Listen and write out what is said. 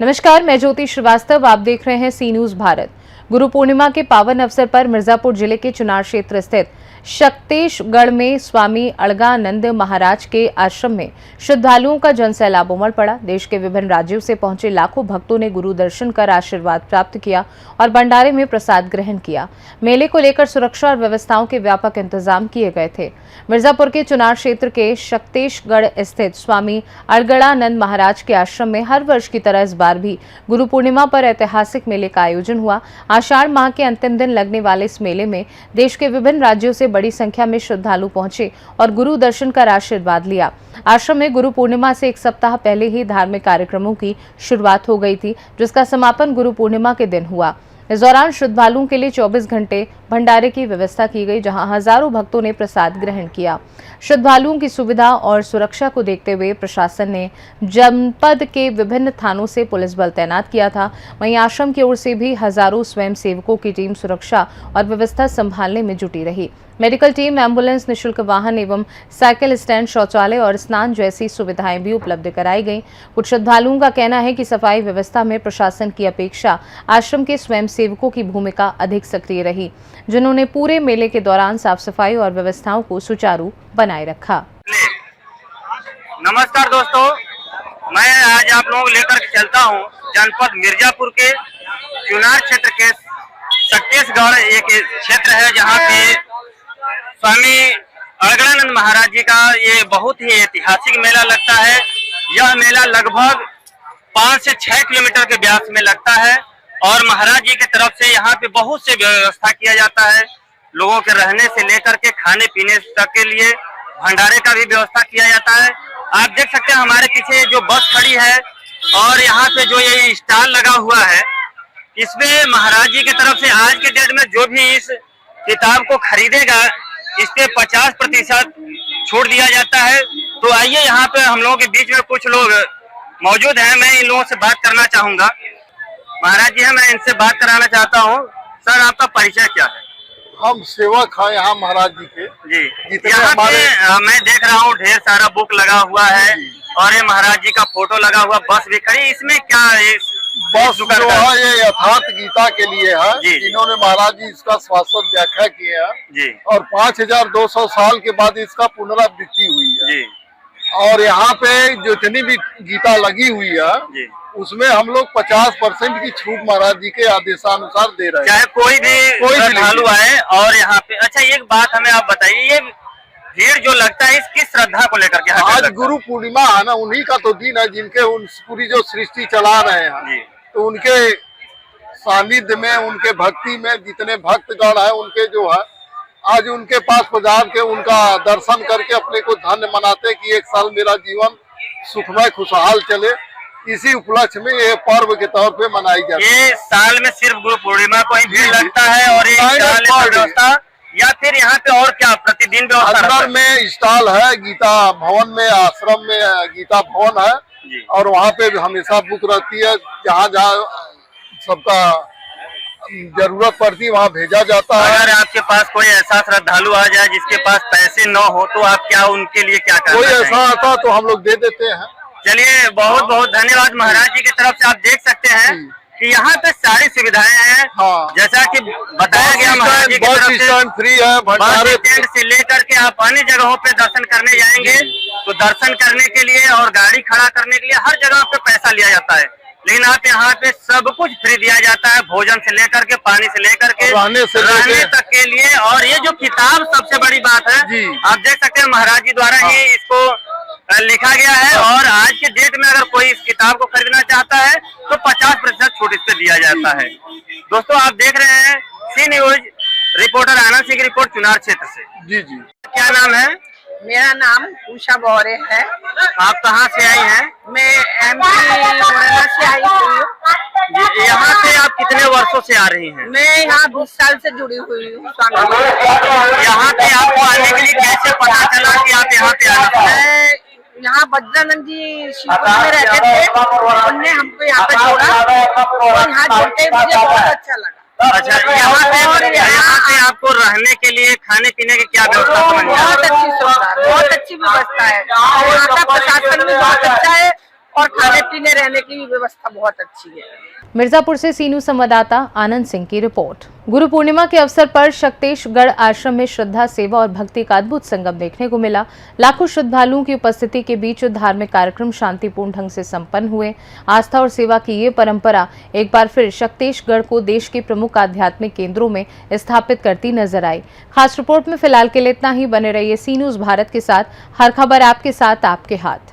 नमस्कार, मैं ज्योति श्रीवास्तव। आप देख रहे हैं सी न्यूज भारत। गुरु पूर्णिमा के पावन अवसर पर मिर्जापुर जिले के चुनार क्षेत्र स्थित शक्तेशगढ़ में स्वामी अड़गानंद महाराज के आश्रम में श्रद्धालुओं का जनसैलाब उमड़ पड़ा। देश के विभिन्न राज्यों से पहुंचे लाखों भक्तों ने गुरु दर्शन कर आशीर्वाद प्राप्त किया और भंडारे में प्रसाद ग्रहण किया। मेले को लेकर सुरक्षा और व्यवस्थाओं के व्यापक इंतजाम किए गए थे। मिर्जापुर के चुनार क्षेत्र के शक्तेशगढ़ स्थित स्वामी अड़गानंद महाराज के आश्रम में हर वर्ष की तरह इस बार भी गुरु पूर्णिमा पर ऐतिहासिक मेले का आयोजन हुआ। आषाढ़ माह के अंतिम दिन लगने वाले इस मेले में देश के विभिन्न राज्यों से बड़ी संख्या में श्रद्धालु पहुंचे और गुरु दर्शन कर आशीर्वाद लिया। आश्रम में गुरु पूर्णिमा से एक सप्ताह पहले ही धार्मिक कार्यक्रमों की शुरुआत हो गई थी, जिसका समापन गुरु पूर्णिमा के दिन हुआ। इस दौरान श्रद्धालुओं के लिए 24 घंटे भंडारे की व्यवस्था की गई, जहां हजारों भक्तों ने प्रसाद ग्रहण किया। श्रद्धालुओं की सुविधा और सुरक्षा को देखते हुए प्रशासन ने जनपद के विभिन्न थानों से पुलिस बल तैनात किया था। वहीं आश्रम की ओर से भी हजारों स्वयं सेवकों की टीम सुरक्षा और व्यवस्था संभालने में जुटी रही। मेडिकल टीम, एम्बुलेंस, निःशुल्क वाहन एवं साइकिल स्टैंड, शौचालय और स्नान जैसी सुविधाएं भी उपलब्ध कराई गई। कुछ श्रद्धालुओं का कहना है कि सफाई व्यवस्था में प्रशासन की अपेक्षा आश्रम के स्वयं सेवकों की भूमिका अधिक सक्रिय रही, जिन्होंने पूरे मेले के दौरान साफ सफाई और व्यवस्थाओं को सुचारू बनाए रखा। नमस्कार दोस्तों, मैं आज आप लोगों को लेकर चलता हूं जनपद मिर्जापुर के चुनार क्षेत्र के शक्तेशगढ़। एक क्षेत्र है जहां पे स्वामी अड़गानंद महाराज जी का ये बहुत ही ऐतिहासिक मेला लगता है। यह मेला लगभग 5 से 6 किलोमीटर के व्यास में लगता है और महाराज जी की तरफ से यहाँ पे बहुत से व्यवस्था किया जाता है। लोगों के रहने से लेकर के खाने पीने तक के लिए भंडारे का भी व्यवस्था किया जाता है। आप देख सकते हैं हमारे पीछे जो बस खड़ी है और यहाँ पे जो ये स्टॉल लगा हुआ है, इसमें महाराज जी की तरफ से आज के डेट में जो भी इस किताब को खरीदेगा इस पे 50% छूट दिया जाता है। तो आइए, यहाँ पे हम लोगों के बीच में कुछ लोग मौजूद हैं। मैं इन लोगों से बात करना चाहूंगा। महाराज जी हैं, मैं इनसे बात कराना चाहता हूँ। सर, आपका परिचय क्या है? हम सेवक हैं यहाँ महाराज जी के। जी, यहाँ पे मैं देख रहा हूँ ढेर सारा बुक लगा हुआ है और ये महाराज जी का फोटो लगा हुआ बस भी खड़ी। इसमें क्या बस जो है ये यथार्थ गीता के लिए है, जिन्होंने महाराज जी इसका शाश्वत व्याख्या किए हैं और 5200 साल के बाद इसका पुनरावृत्ति हुई है जी। और यहाँ पे जितनी भी गीता लगी हुई है उसमें हम लोग 50% की छूट महाराज जी के आदेशानुसार दे रहे हैं, चाहे कोई भी श्रद्धालु आए। और यहाँ पे अच्छा, एक बात हमें आप बताइए, ये भीड़ जो लगता है इसकी श्रद्धा को लेकर के? आज गुरु पूर्णिमा है ना, उन्हीं का तो दिन है जिनके उन पूरी जो सृष्टि चला रहे हैं, तो उनके सानिध्य में, उनके भक्ति में जितने भक्तगण है उनके जो है आज उनके पास पधार के उनका दर्शन करके अपने को धन्य मनाते कि एक साल मेरा जीवन सुखमय खुशहाल चले। इसी उपलक्ष्य में ये पर्व के तौर पे मनाई जाती है। ये साल में सिर्फ गुरु पूर्णिमा को ही भीड़ लगता है और व्यवस्था, या फिर यहाँ पे और क्या प्रतिदिन व्यवस्था? में स्टॉल है, गीता भवन में, आश्रम में गीता भवन है और वहाँ पे हमेशा बुक रहती है। जहाँ जहाँ सबका जरूरत पड़ती है वहाँ भेजा जाता है। अगर आपके पास कोई ऐसा श्रद्धालु आ जाए जिसके पास पैसे न हो तो आप क्या उनके लिए क्या करना कोई ऐसा आता तो हम लोग दे देते हैं। चलिए, बहुत बहुत धन्यवाद महाराज जी की तरफ से। आप देख सकते हैं कि यहाँ पे सारी सुविधाएं हैं। जैसा कि बताया गया महाराज जी की तरफ से फ्री है, भंडारे स्टैंड से लेकर के आप अन्य जगहों पे दर्शन करने जाएंगे तो दर्शन करने के लिए और गाड़ी खड़ा करने के लिए हर जगह पे पैसा लिया जाता है, लेकिन आप यहाँ पे सब कुछ फ्री दिया जाता है, भोजन से लेकर के, पानी से लेकर के, रहने तक के लिए। और ये जो किताब सबसे बड़ी बात है, आप देख सकते हैं महाराज जी द्वारा ही इसको लिखा गया है और आज के डेट में अगर कोई इस किताब को खरीदना चाहता है तो 50% छूट इस पे दिया जाता है। दोस्तों, आप देख रहे हैं सी न्यूज, रिपोर्टर आनंद सिंह की रिपोर्ट चुनार क्षेत्र से। जी जी। क्या नाम है? मेरा नाम उषा बौरे है। आप कहाँ से आई हैं? मैं एमपी मुरैना से आई हूँ। यहाँ पे आप कितने वर्षों से आ रही हैं? मैं यहाँ 20 साल से जुड़ी हुई हूँ। यहाँ पे आपको आने के लिए कैसे पता चला कि आप यहाँ पे आना? मैं यहाँ बजरानंद जी शिवपुर में रहते थे, उनने हमको यहाँ पे छोड़ा और यहाँ जुड़ते मुझे बहुत अच्छा लगा। अच्छा, यहाँ पे आपको रहने के लिए, खाने पीने की क्या व्यवस्था? बहुत अच्छी सुविधा, बहुत अच्छी व्यवस्था है। यहाँ का प्रशासन भी बहुत अच्छा है और खाने पीने रहने की भी व्यवस्था बहुत अच्छी है। मिर्जापुर से सीनू संवाददाता आनंद सिंह की रिपोर्ट। गुरु पूर्णिमा के अवसर पर शक्तेशगढ़ आश्रम में श्रद्धा, सेवा और भक्ति का अद्भुत संगम देखने को मिला। लाखों श्रद्धालुओं की उपस्थिति के बीच धार्मिक कार्यक्रम शांतिपूर्ण ढंग से संपन्न हुए। आस्था और सेवा की ये परंपरा एक बार फिर शक्तेशगढ़ को देश के प्रमुख आध्यात्मिक केंद्रों में स्थापित करती नजर आई। खास रिपोर्ट में फिलहाल के लिए इतना ही। बने रहिए सी न्यूज़ भारत के साथ। हर खबर आपके साथ, आपके हाथ।